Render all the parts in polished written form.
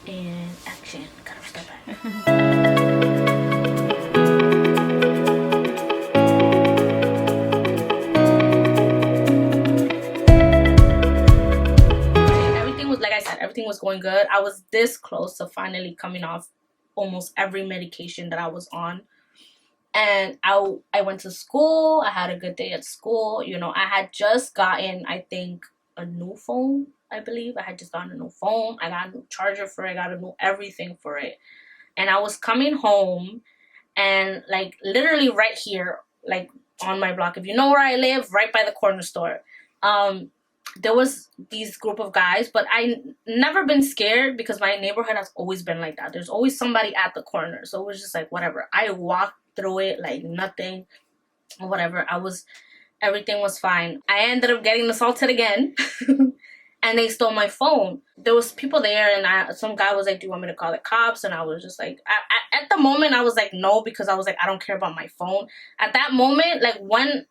And action. Gotta step back. Everything was, like I said, everything was going good. I was this close to finally coming off almost every medication that I was on. And I went to school. I had a good day at school. You know, I had just gotten, I think, a new phone, I believe. I had just gotten a new phone. I got a new charger for it. I got a new everything for it. And I was coming home and, like, literally right here, like, on my block. If you know where I live, right by the corner store. There was these group of guys, but I never been scared because my neighborhood has always been like that. There's always somebody at the corner. So it was just like, whatever. I walked through it like nothing or whatever. Everything was fine. I ended up getting assaulted again. And they stole my phone. There was people there, and some guy was like, do you want me to call the cops? And I was just like, at the moment, I was like, no, because I was like, I don't care about my phone. At that moment, like, when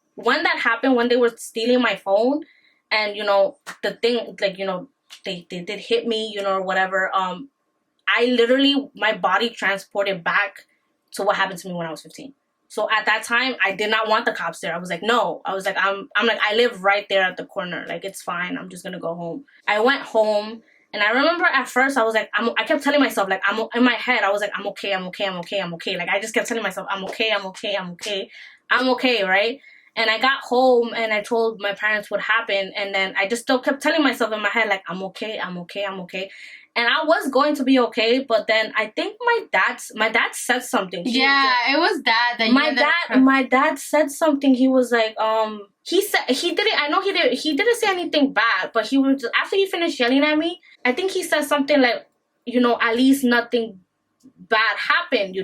that happened, when they were stealing my phone, and, you know, the thing, like, you know, they did hit me, you know, or whatever, I literally, my body transported back to what happened to me when I was 15. So at that time, I did not want the cops there. I was like, no. I was like, I'm like, I live right there at the corner. Like, it's fine. I'm just going to go home. I went home. And I remember at first, I was like, I kept telling myself, like, in my head, I was like, I'm okay, I'm okay, I'm okay, I'm okay. Like, I just kept telling myself, I'm okay, I'm okay, I'm okay. I'm okay, right? And I got home and I told my parents what happened. And then I just still kept telling myself in my head, like, I'm okay, I'm okay, I'm okay. And I was going to be okay, but then I think my dad said something. It was that my dad said something. He was like, he didn't. I know he didn't say anything bad, but he was, after he finished yelling at me, I think he said something like, you know, at least nothing bad happened.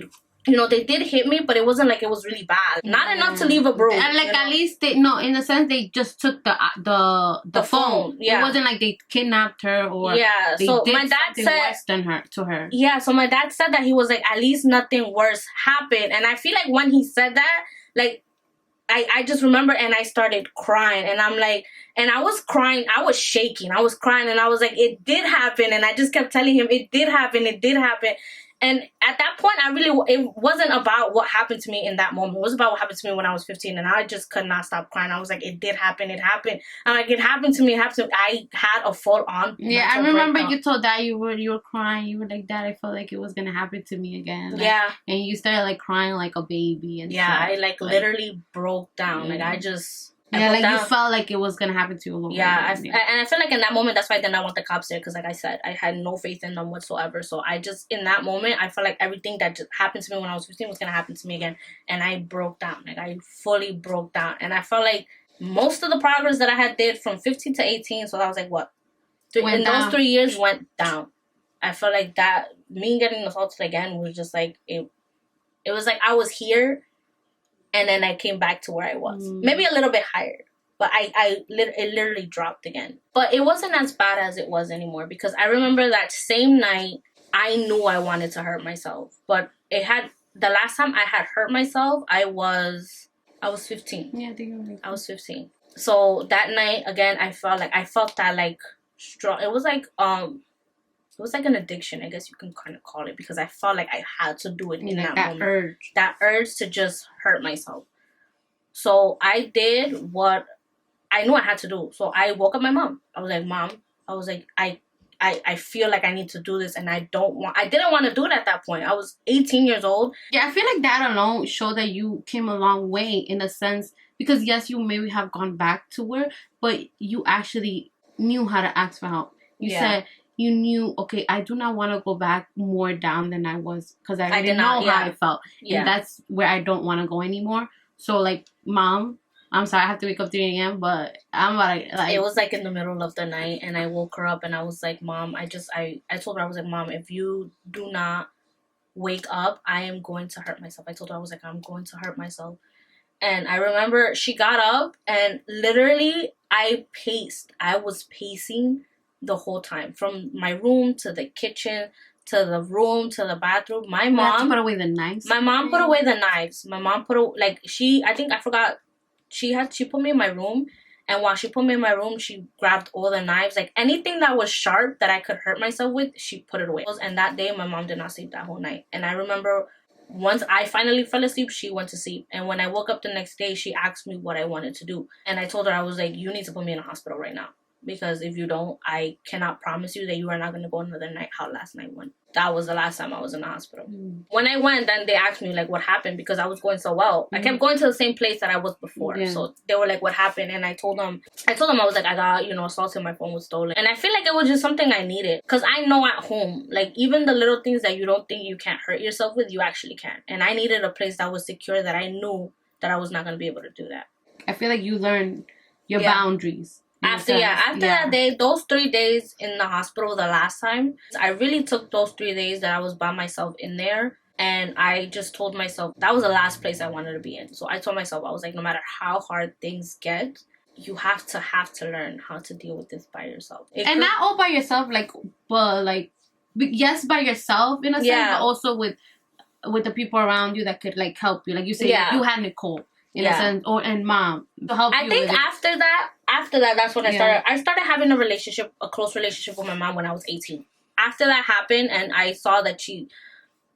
You know, they did hit me, but it wasn't like it was really bad. Not enough to leave a bruise. And like, at least in a sense, they just took the phone. Yeah. It wasn't like they kidnapped her or they so did my dad something said worse to her. Yeah, so my dad said that he was like, at least nothing worse happened. And I feel like when he said that, like, I just remember, and I started crying, and I'm like, and I was crying, I was shaking, I was crying, and I was like, it did happen. And I just kept telling him, it did happen. And at that point, it wasn't about what happened to me in that moment. It was about what happened to me when I was 15. And I just could not stop crying. I was like, it did happen. It happened. I'm like, it happened to me. I had a full on. Yeah, I remember breakdown. You told Dad you were crying. You were like, Dad, I felt like it was going to happen to me again. Like, yeah. And you started like crying like a baby. And yeah, stuff. I like literally broke down. Yeah. Like I just... you felt like it was going to happen to you a little bit. And I feel like in that moment, that's why I did not want the cops there. Because like I said, I had no faith in them whatsoever. So I just, in that moment, I felt like everything that just happened to me when I was 15 was going to happen to me again. And I broke down. Like I fully broke down. And I felt like most of the progress that I had did from 15 to 18, so that was like what? Those 3 years went down. I felt like that, me getting assaulted again was just like, it was like I was here. And then I came back to where I was. Maybe a little bit higher. But it literally dropped again. But it wasn't as bad as it was anymore. Because I remember that same night, I knew I wanted to hurt myself. But the last time I had hurt myself, I was 15. Yeah, I think it was. I was 15. So that night, again, I felt that like strong. It was like an addiction, I guess you can kind of call it, because I felt like I had to do it in that moment. That urge to just hurt myself. So I did what I knew I had to do. So I woke up my mom. I was like, Mom, I feel like I need to do this, and I didn't want to do it at that point. I was 18 years old. Yeah, I feel like that alone showed that you came a long way in a sense, because yes, you maybe have gone back to her, but you actually knew how to ask for help. You said, you knew, okay, I do not want to go back more down than I was, because I didn't know how I felt. Yeah. And that's where I don't want to go anymore. So, like, Mom, I'm sorry I have to wake up 3 a.m., but I'm about to, like... It was, like, in the middle of the night, and I woke her up, and I was like, Mom, I told her, I was like, Mom, if you do not wake up, I am going to hurt myself. I told her, I was like, I'm going to hurt myself. And I remember she got up, and literally, I was pacing the whole time, from my room to the kitchen to the room to the bathroom. My mom put away the knives. My mom put away the knives. My mom I think I forgot. She put me in my room, And while she put me in my room, she grabbed all the knives. Like, anything that was sharp that I could hurt myself with, she put it away. And that day, my mom did not sleep that whole night. And I remember once I finally fell asleep, she went to sleep. And when I woke up the next day, she asked me what I wanted to do. And I told her, I was like, you need to put me in a hospital right now. Because if you don't, I cannot promise you that you are not going to go another night how last night went. That was the last time I was in the hospital. When I went, then they asked me, like, what happened? Because I was going so well. I kept going to the same place that I was before. Yeah. So they were like, what happened? And I told them, I was like, I got, assaulted, my phone was stolen. And I feel like it was just something I needed. Because I know at home, like, even the little things that you don't think you can't hurt yourself with, you actually can. And I needed a place that was secure, that I knew that I was not going to be able to do that. I feel like you learned your boundaries. After that day, those 3 days in the hospital the last time, I really took those 3 days that I was by myself in there, and I just told myself that was the last place I wanted to be in. So I told myself, I was like, no matter how hard things get, you have to learn how to deal with this by yourself. Not all by yourself, but yes, by yourself in a sense, but also with the people around you that could like help you. Like you said, you had Nicole. In a sense, and mom to help you. I think after that, that's when I started. I started having a close relationship with my mom when I was 18. After that happened, and I saw that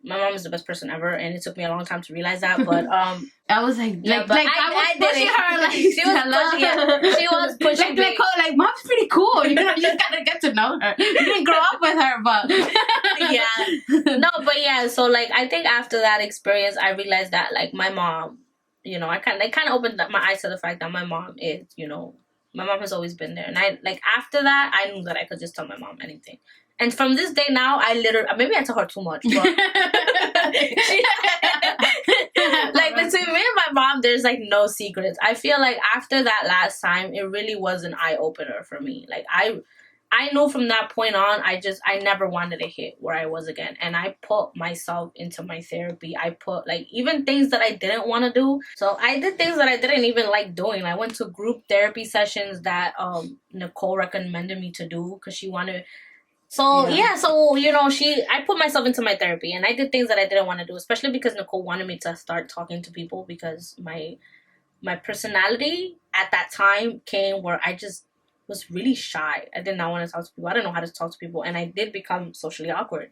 my mom is the best person ever, and it took me a long time to realize that. But I was like I was pushing her, like she was pushing me. Like mom's pretty cool. You just gotta get to know her. You didn't grow up with her, but So like I think after that experience, I realized that like my mom. I kind of opened up my eyes to the fact that my mom is, my mom has always been there. And after that, I knew that I could just tell my mom anything. And from this day now, I literally, maybe I tell her too much, but like between me and my mom, there's like no secrets. I feel like after that last time, it really was an eye opener for me. Like I know from that point on, I never wanted to hit where I was again. And I put myself into my therapy. I put, like, even things that I didn't want to do. So I did things that I didn't even like doing. I went to group therapy sessions that Nicole recommended me to do because she wanted. So, I put myself into my therapy. And I did things that I didn't want to do, especially because Nicole wanted me to start talking to people because my personality at that time came where I just was really shy. I did not want to talk to people. I didn't know how to talk to people. And I did become socially awkward,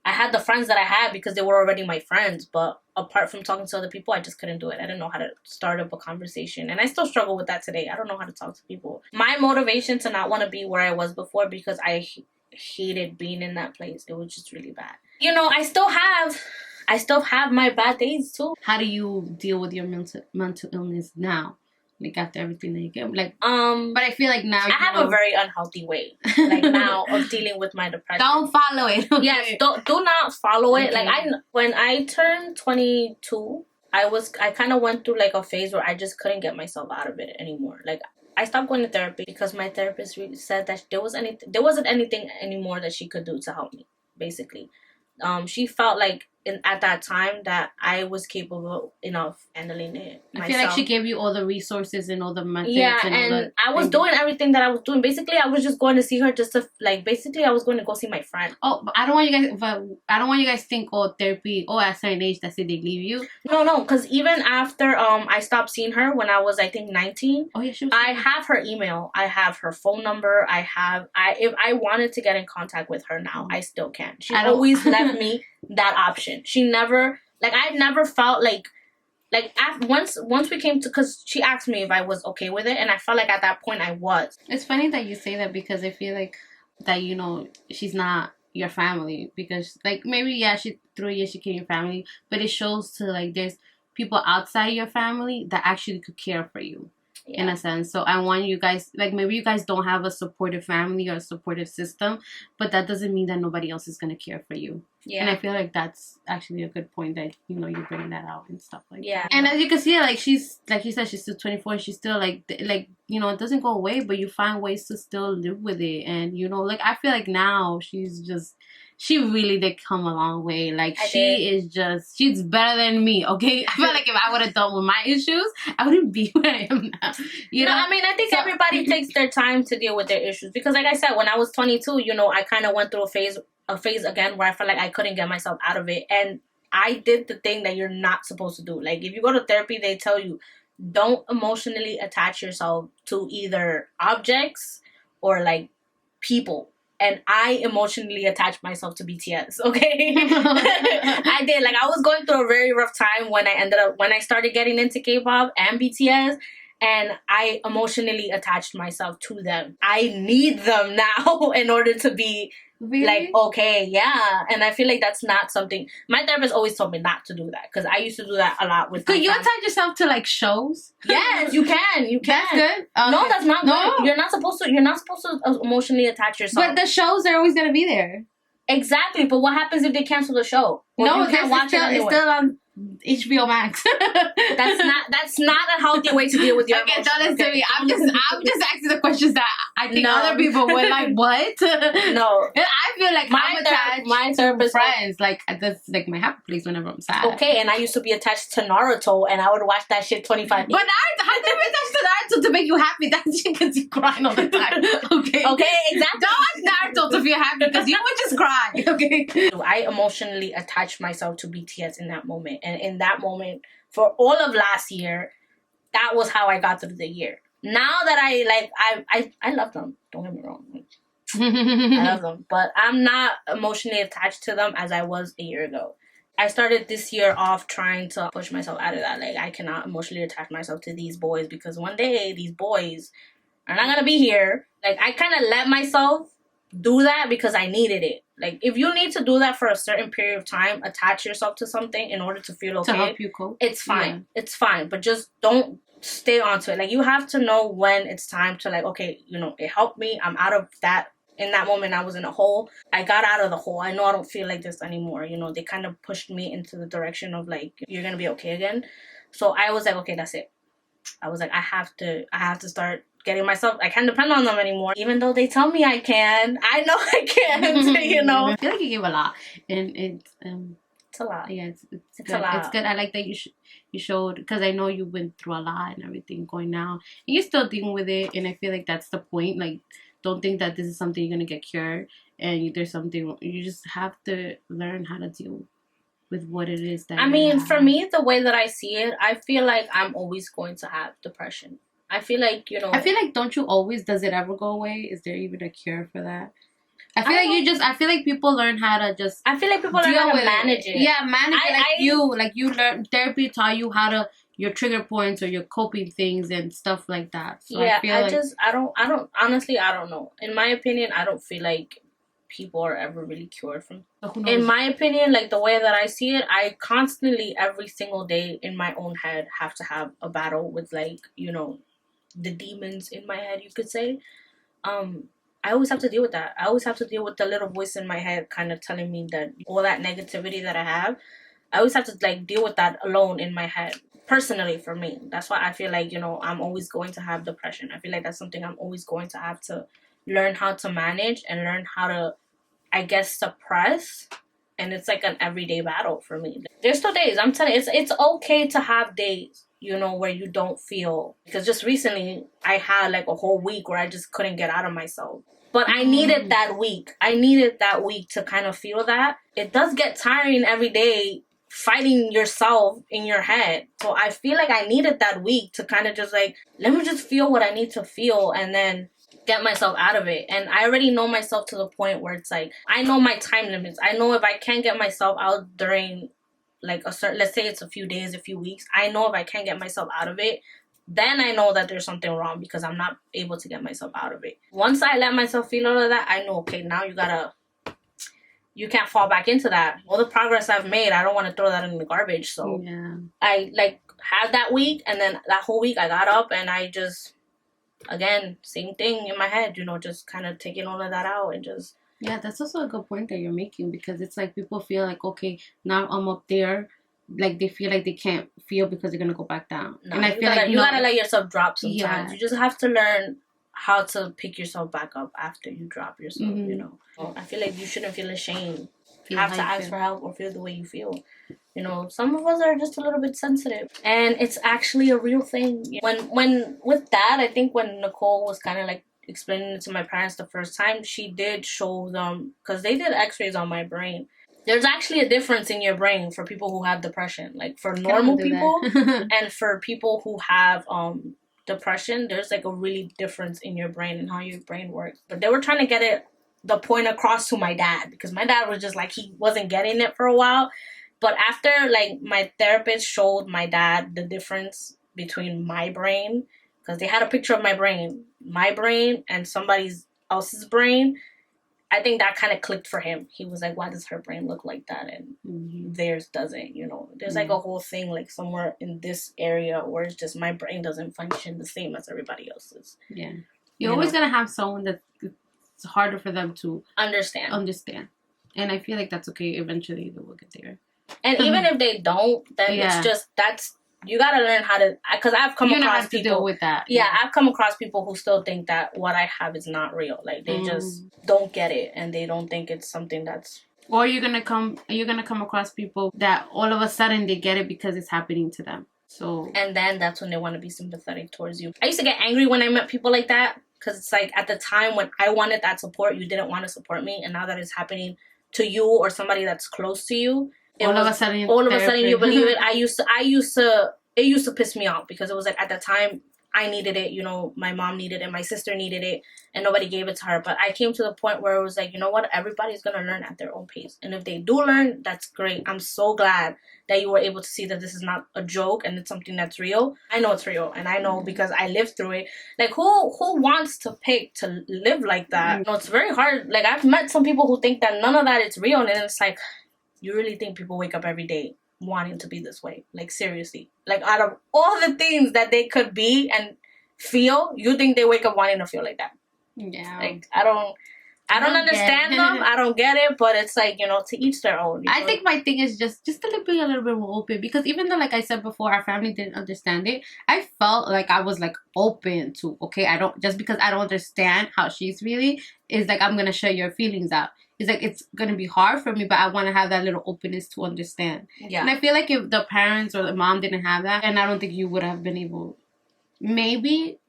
I had the friends that I had because they were already my friends. But apart from talking to other people, I just couldn't do it. I didn't know how to start up a conversation. And I still struggle with that today. I don't know how to talk to people. My motivation to not want to be where I was before because I hated being in that place. It was just really bad. I still have my bad days too. How do you deal with your mental illness now? Like after everything that you get, but I feel like now I have a very unhealthy way, like now of dealing with my depression. Don't follow it. Okay. Yes, do not follow it. Okay. Like when I turned 22, I kind of went through like a phase where I just couldn't get myself out of it anymore. Like I stopped going to therapy because my therapist said that there wasn't anything anymore that she could do to help me. Basically, she felt like at that time that I was capable enough handling it myself. I feel like she gave you all the resources and all the methods. Yeah, and I was doing everything that I was doing. Basically, I was just going to see her just to I was going to go see my friend. Oh, but I don't want you guys to think therapy at a certain age that's it they leave you. No, because even after I stopped seeing her when I was I think 19. Oh yeah, I have her email. I have her phone number. If I wanted to get in contact with her now, I still can. She always left me that option. She never I never felt like once we came to, because she asked me if I was okay with it, and I felt like at that point I was. It's funny that you say that because I feel like that she's not your family because maybe she through years she became your family, but it shows to there's people outside your family that actually could care for you. Yeah. In a sense. So I want you guys, maybe you guys don't have a supportive family or a supportive system, but that doesn't mean that nobody else is going to care for you. Yeah. And I feel like that's actually a good point that, you're bringing that out and stuff like that. And as you can see, she's, like you said, she's still 24 and she's still it doesn't go away, but you find ways to still live with it. And, I feel like now she really did come a long way. She's better than me, okay? I feel like if I would have dealt with my issues, I wouldn't be where I am now. I think everybody takes their time to deal with their issues. Because like I said, when I was 22, I kind of went through a phase again where I felt like I couldn't get myself out of it. And I did the thing that you're not supposed to do. Like, if you go to therapy, they tell you, don't emotionally attach yourself to either objects or like people. And I emotionally attached myself to BTS, okay? I did. Like, I was going through a very rough time when I started getting into K-pop and BTS, and I emotionally attached myself to them. I need them now in order to be Really? like, okay, yeah. And I feel like that's not something, my therapist always told me not to do that, because I used to do that a lot with Could you attach yourself to like shows? Yes, you can. That's good. No, that's not No? good. You're not supposed to emotionally attach yourself. But the shows are always gonna be there. Exactly, but what happens if they cancel the show? Or No, you can't watch it anyway? It's still on HBO Max. That's not a healthy way to deal with your emotions. Don't listen to me. I'm just asking the questions that I think other people would like. What? No, I feel like I'm attached my therapist to friends. Like that's like my happy place whenever I'm sad. Okay, and I used to be attached to Naruto, and I would watch that shit 25 times. But Naruto, how can you be attached to Naruto to make you happy? That's because you crying all the time. Okay. Okay, exactly. Don't watch Naruto to feel happy because you would just cry. Okay. I emotionally attached myself to BTS in that moment. And in that moment, for all of last year, that was how I got through the year. Now that I love them. Don't get me wrong. I love them. But I'm not emotionally attached to them as I was a year ago. I started this year off trying to push myself out of that. Like, I cannot emotionally attach myself to these boys, because one day these boys are not going to be here. Like, I kind of let myself do that because I needed it. Like, if you need to do that for a certain period of time, attach yourself to something in order to feel okay. To help you cope. It's fine. Yeah. It's fine. But just don't stay onto it. Like, you have to know when it's time to, like, okay, you know, it helped me. I'm out of that. In that moment, I was in a hole. I got out of the hole. I know I don't feel like this anymore. You know, they kind of pushed me into the direction of, like, you're going to be okay again. So I was like, okay, that's it. I was like, I have to start getting myself. I can't depend on them anymore, even though they tell me I can. I know I can't. You know, I feel like you gave a lot, and it's a lot. Yeah, it's good. A lot. It's good. I like that you showed, because I know you went through a lot and everything going now, and you're still dealing with it. And I feel like that's the point. Like, don't think that this is something you're gonna get cured, and there's something you just have to learn how to deal with what it is that. I mean, for me, the way that I see it, I feel like I'm always going to have depression. I feel like, you know. I feel like, don't you always? Does it ever go away? Is there even a cure for that? I feel like people learn how to just. I feel like people learn how to manage it. Yeah, manage it. Like you learn, therapy taught you how to, your trigger points or your coping things and stuff like that. So yeah, I don't honestly, I don't know. In my opinion, I don't feel like people are ever really cured from. In my opinion, like, the way that I see it, I constantly, every single day in my own head, have to have a battle with, like, you know, the demons in my head, you could say. I always have to deal with that. I always have to deal with the little voice in my head kind of telling me that all that negativity that I have, I always have to, like, deal with that alone in my head. Personally, for me. That's why I feel like, you know, I'm always going to have depression. I feel like that's something I'm always going to have to learn how to manage and learn how to, I guess, suppress. And it's like an everyday battle for me. There's still days. I'm telling you, it's okay to have days, you know, where you don't feel. Because just recently, I had like a whole week where I just couldn't get out of myself. But I needed that week. I needed that week to kind of feel that. It does get tiring every day fighting yourself in your head. So I feel like I needed that week to kind of just, like, let me just feel what I need to feel and then get myself out of it. And I already know myself to the point where it's like, I know my time limits. I know if I can't get myself out during, like, a certain, let's say it's a few days, a few weeks, I know if I can't get myself out of it, then I know that there's something wrong because I'm not able to get myself out of it. Once I let myself feel all of that, I know, okay, now you can't fall back into that. All the progress I've made, I don't want to throw that in the garbage. So yeah. I, like, had that week, and then that whole week I got up and I just, again, same thing in my head, you know, just kind of taking all of that out and just. Yeah, that's also a good point that you're making, because it's like people feel like, okay, now I'm up there. Like, they feel like they can't feel because they're going to go back down. No, and I feel like you gotta let yourself drop sometimes. Yeah. You just have to learn how to pick yourself back up after you drop yourself, you know. I feel like you shouldn't feel ashamed. You have to ask for help or feel the way you feel. You know, some of us are just a little bit sensitive. And it's actually a real thing. When with that, I think when Nicole was kind of, like, explaining it to my parents the first time, she did show them, because they did x-rays on my brain. there's actually a difference in your brain for people who have depression. Like for normal people and for people who have depression, there's like a really difference in your brain and how your brain works. But they were trying to get the point across to my dad, because my dad was just like, he wasn't getting it for a while. But after like my therapist showed my dad the difference between my brain, because they had a picture of my brain and somebody else's brain, I think that kind of clicked for him. He was like, why does her brain look like that and theirs doesn't, you know? There's like a whole thing like somewhere in this area where it's just my brain doesn't function the same as everybody else's. Yeah. You're always going to have someone that it's harder for them to understand. And I feel like that's okay. Eventually they will get there. And even if they don't, then it's just, you gotta learn how to, because I've come across people to deal with that. Yeah, I've come across people who still think that what I have is not real. Like they just don't get it, and they don't think it's something that's. Or you're gonna come across people that all of a sudden they get it because it's happening to them. So. And then that's when they want to be sympathetic towards you. I used to get angry when I met people like that, because it's like at the time when I wanted that support, you didn't want to support me, and now that it's happening to you or somebody that's close to you. All of a sudden you believe it. It used to piss me off, because it was like at the time I needed it, you know, my mom needed it, my sister needed it, and nobody gave it to her. But I came to the point where it was like, you know what, everybody's gonna learn at their own pace, and if they do learn, that's great. I'm so glad that you were able to see that this is not a joke and it's something that's real. I know it's real, and I know because I lived through it. Like who wants to pick to live like that? You know, it's very hard. Like I've met some people who think that none of that is real, and it's like, you really think people wake up every day wanting to be this way? Like, seriously. Like, out of all the things that they could be and feel, you think they wake up wanting to feel like that? Yeah. Like, I don't understand them. I don't get it. But it's like, you know, to each their own. I think my thing is just to be a little bit more open. Because even though, like I said before, our family didn't understand it, I felt like I was, like, open to, okay, just because I don't understand how she's really, is like, I'm going to share your feelings out. It's like, it's going to be hard for me, but I want to have that little openness to understand. Yeah. And I feel like if the parents or the mom didn't have that, and I don't think you would have been able, maybe,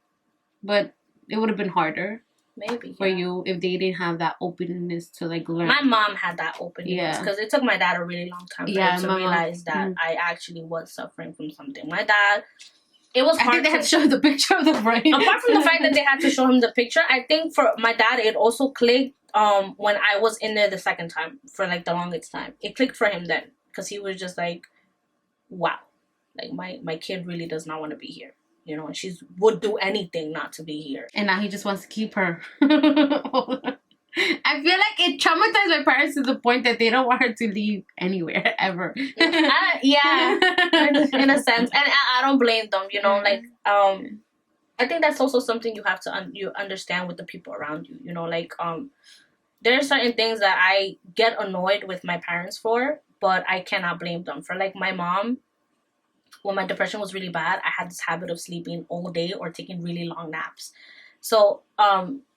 but it would have been harder. Maybe. For you, if they didn't have that openness to, like, learn. My mom had that openness, because it took my dad a really long time to realize that I actually was suffering from something. My dad, it was hard. I think they had to show him the picture of the brain. Apart from the fact that they had to show him the picture, I think for my dad, it also clicked when I was in there the second time, for like the longest time. It clicked for him then, because he was just like, wow, like my kid really does not want to be here, you know, and she would do anything not to be here, and now he just wants to keep her. I feel like it traumatized my parents to the point that they don't want her to leave anywhere ever. Yeah, in a sense, and I don't blame them, you know. Like I think that's also something you have to you understand with the people around you, you know. Like there are certain things that I get annoyed with my parents for, but I cannot blame them for. Like my mom, when my depression was really bad, I had this habit of sleeping all day or taking really long naps. So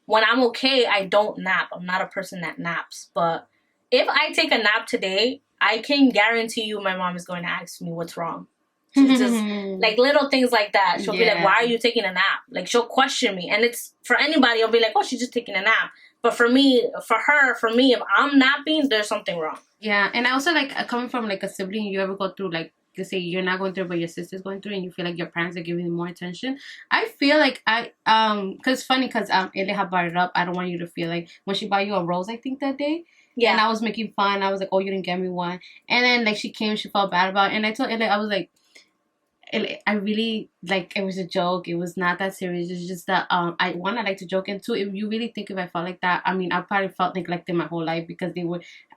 when I'm okay, I don't nap. I'm not a person that naps. But if I take a nap today, I can guarantee you my mom is going to ask me what's wrong. She's just like little things like that. She'll be like, why are you taking a nap? Like, she'll question me. And it's for anybody, it'll be like, oh, she's just taking a nap. But for me, if I'm napping, there's something wrong. Yeah. And I also, like, coming from, like, a sibling, you ever go through, like, to say you're not going through, but your sister's going through, and you feel like your parents are giving you more attention. I feel like because it's funny, because Evelia had brought it up. I don't want you to feel like when she bought you a rose, I think that day. Yeah. And I was making fun. I was like, oh, you didn't get me one. And then, like, she came, she felt bad about it. And I told Evelia, I was like, I really, like, it was a joke. It was not that serious. It's just that I like to joke. And two, if you really think if I felt like that, I mean, I probably felt neglected my whole life, because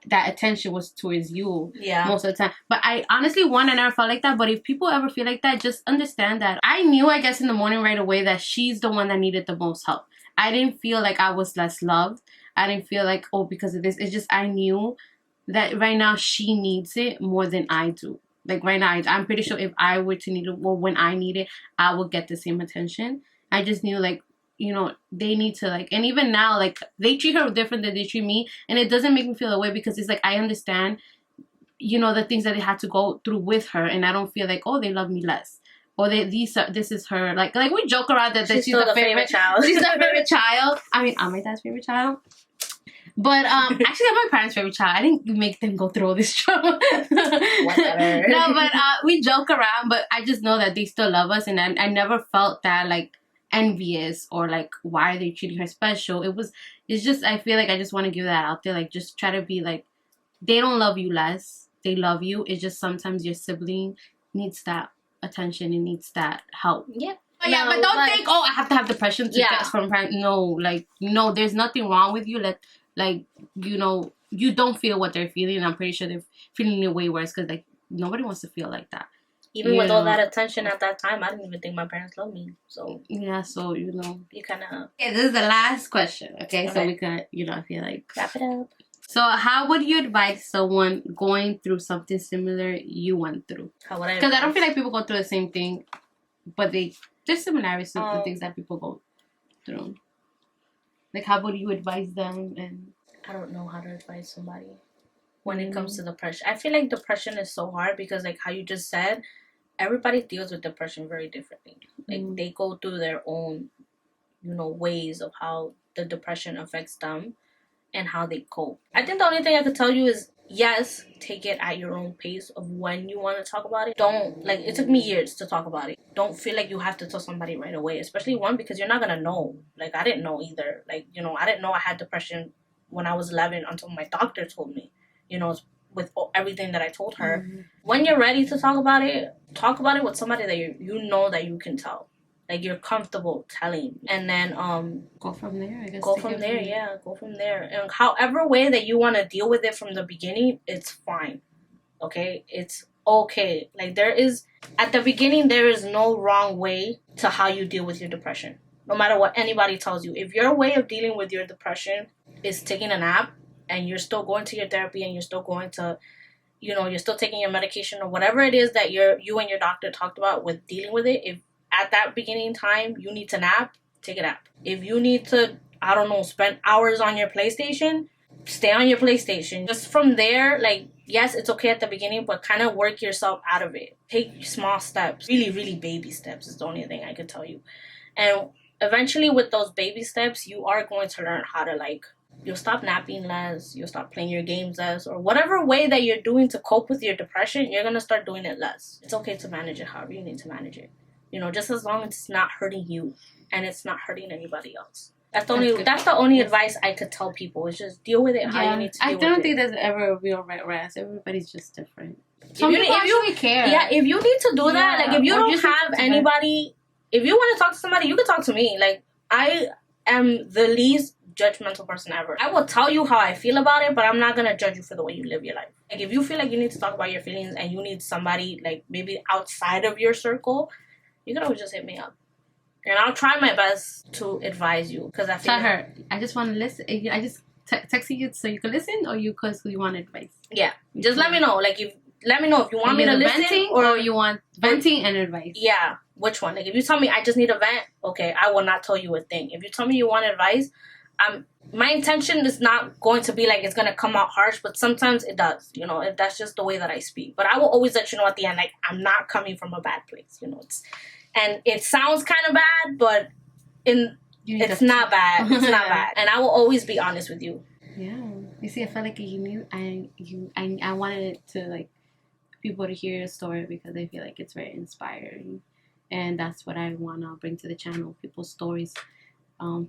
that attention was towards you most of the time. But I honestly, I never felt like that. But if people ever feel like that, just understand that I knew, I guess, in the morning right away that she's the one that needed the most help. I didn't feel like I was less loved. I didn't feel like, oh, because of this. It's just I knew that right now she needs it more than I do. Like, right now, I'm pretty sure if I were to need it, well, when I need it, I would get the same attention. I just knew, like, you know, they need to, like, and even now, like, they treat her different than they treat me. And it doesn't make me feel away, because it's like, I understand, you know, the things that they had to go through with her. And I don't feel like, oh, they love me less. Or this is her. Like we joke around that she's the favorite child. She's the favorite child. I mean, I'm my dad's favorite child. But actually, I'm my parents' favorite child. I didn't make them go through all this trouble. Whatever. No, but we joke around. But I just know that they still love us, and I never felt that like envious or like why are they treating her special. It's just I feel like I just want to give that out there. Like just try to be like they don't love you less. They love you. It's just sometimes your sibling needs that attention and needs that help. Yeah. But yeah, but don't think, I have to have depression to get from parents. No, like, no, there's nothing wrong with you. Like, you know, you don't feel what they're feeling. And I'm pretty sure they're feeling it way worse because, like, nobody wants to feel like that. Even with all that attention at that time, I didn't even think my parents loved me. So yeah, so you know, you kind of. Okay, this is the last question. Okay, so we could, you know, I feel like wrap it up. So, how would you advise someone going through something similar you went through? How would I? Because I don't feel like people go through the same thing, but there's similarities to the things that people go through. Like, how would you advise them? And I don't know how to advise somebody when it comes to depression. I feel like depression is so hard because, like how you just said, everybody deals with depression very differently. Like they go through their own, you know, ways of how the depression affects them and how they cope. I think the only thing I could tell you is, yes, take it at your own pace of when you want to talk about it. Don't, like, it took me years to talk about it. Don't feel like you have to tell somebody right away, especially one, because you're not going to know. Like, I didn't know either. Like, you know, I didn't know I had depression when I was 11 until my doctor told me, you know, with everything that I told her. When you're ready to talk about it with somebody that you know that you can tell. Like, you're comfortable telling. And then, go from there, I guess. Go from there. And however way that you want to deal with it from the beginning, it's fine. Okay? It's okay. Like, at the beginning, there is no wrong way to how you deal with your depression. No matter what anybody tells you. If your way of dealing with your depression is taking a nap, and you're still going to your therapy, and you're still going to, you know, you're still taking your medication, or whatever it is that you and your doctor talked about with dealing with it, if at that beginning time you need to nap, take a nap. If you need to, I don't know, spend hours on your PlayStation, stay on your PlayStation. Just from there, like, yes, it's okay at the beginning, but kind of work yourself out of it. Take small steps. Really, really baby steps is the only thing I could tell you. And eventually with those baby steps, you are going to learn how to, like, you'll stop napping less, you'll stop playing your games less, or whatever way that you're doing to cope with your depression, you're going to start doing it less. It's okay to manage it however you need to manage it. You know, just as long as it's not hurting you and it's not hurting anybody else. That's the only advice I could tell people, is just deal with it how you need to deal with it. I don't think there's ever a real right answer. Everybody's just different. Some people actually care. Yeah, if you need to do that, like, if you don't have anybody, if you want to talk to somebody, you can talk to me. Like, I am the least judgmental person ever. I will tell you how I feel about it, but I'm not going to judge you for the way you live your life. Like, if you feel like you need to talk about your feelings and you need somebody, like, maybe outside of your circle, you can always just hit me up. And I'll try my best to advise you, because I feel tell her, I just want to listen. I just texted you so you can listen, or you because you want advice. Yeah, just let me know. Like, let me know if you want me to listen, or you want venting and advice. Yeah, which one? Like, if you tell me I just need a vent, okay, I will not tell you a thing. If you tell me you want advice, my intention is not going to be like it's going to come out harsh, but sometimes it does, you know, if that's just the way that I speak. But I will always let you know at the end, like, I'm not coming from a bad place, you know. And it sounds kind of bad, but it's not bad. It's not bad. And I will always be honest with you. Yeah. You see, I felt like you knew, I wanted it to, like, people to hear your story because I feel like it's very inspiring. And that's what I want to bring to the channel, people's stories,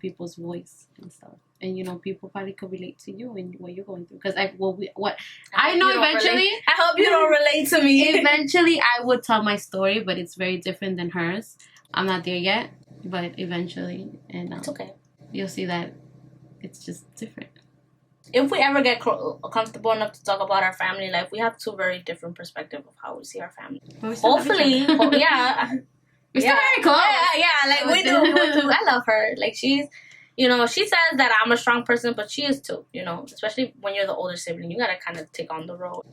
people's voice and stuff. And, you know, people probably could relate to you and what you're going through. Because I know eventually... I hope you don't relate to me. Eventually, I would tell my story, but it's very different than hers. I'm not there yet, but eventually. And it's okay. You'll see that it's just different. If we ever get comfortable enough to talk about our family life, we have two very different perspectives of how we see our family. Hopefully, yeah. We're still very close. Yeah, like, we do. I love her. Like, she's... You know, she says that I'm a strong person, but she is too, you know. Especially when you're the older sibling. You gotta kind of take on the role.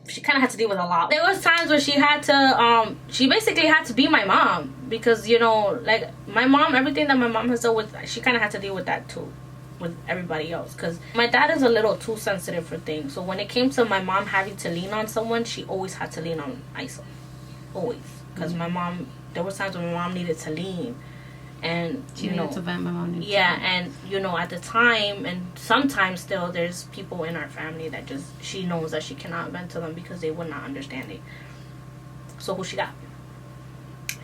She kind of had to deal with a lot. There was times where she had to, she basically had to be my mom. Because, you know, like, my mom, everything that my mom has dealt with, she kind of had to deal with that too. With everybody else. Because my dad is a little too sensitive for things. So when it came to my mom having to lean on someone, she always had to lean on Isel. Always. Because my mom, there was times when my mom needed to lean. and she needed to vent. My mom needed yeah, to vent. and at the time, and sometimes still, there's people in our family that just, she knows that she cannot vent to them because they would not understand it. So who she got?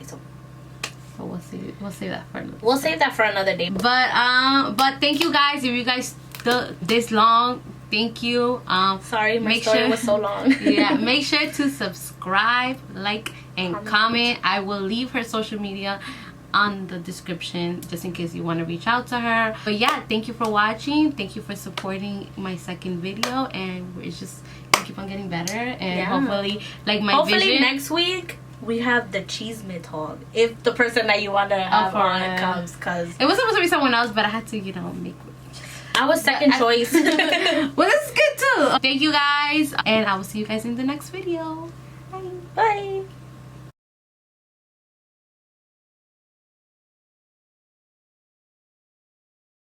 So we'll save that for another. We'll save that for another day. But thank you guys. If you guys still this long, thank you. Sorry, my story was so long. Yeah, make sure to subscribe, like, and comment. I will leave her social media on the description just in case you want to reach out to her. But yeah, thank you for watching. Thank you for supporting my second video, and it's just gonna keep on getting better. And hopefully, like my vision, next week we have the cheese talk. If the person that you want to have on comes, because it was supposed to be someone else, but I had to, make. I was second choice. Well, this is good too. Thank you guys, and I will see you guys in the next video. Bye. Bye.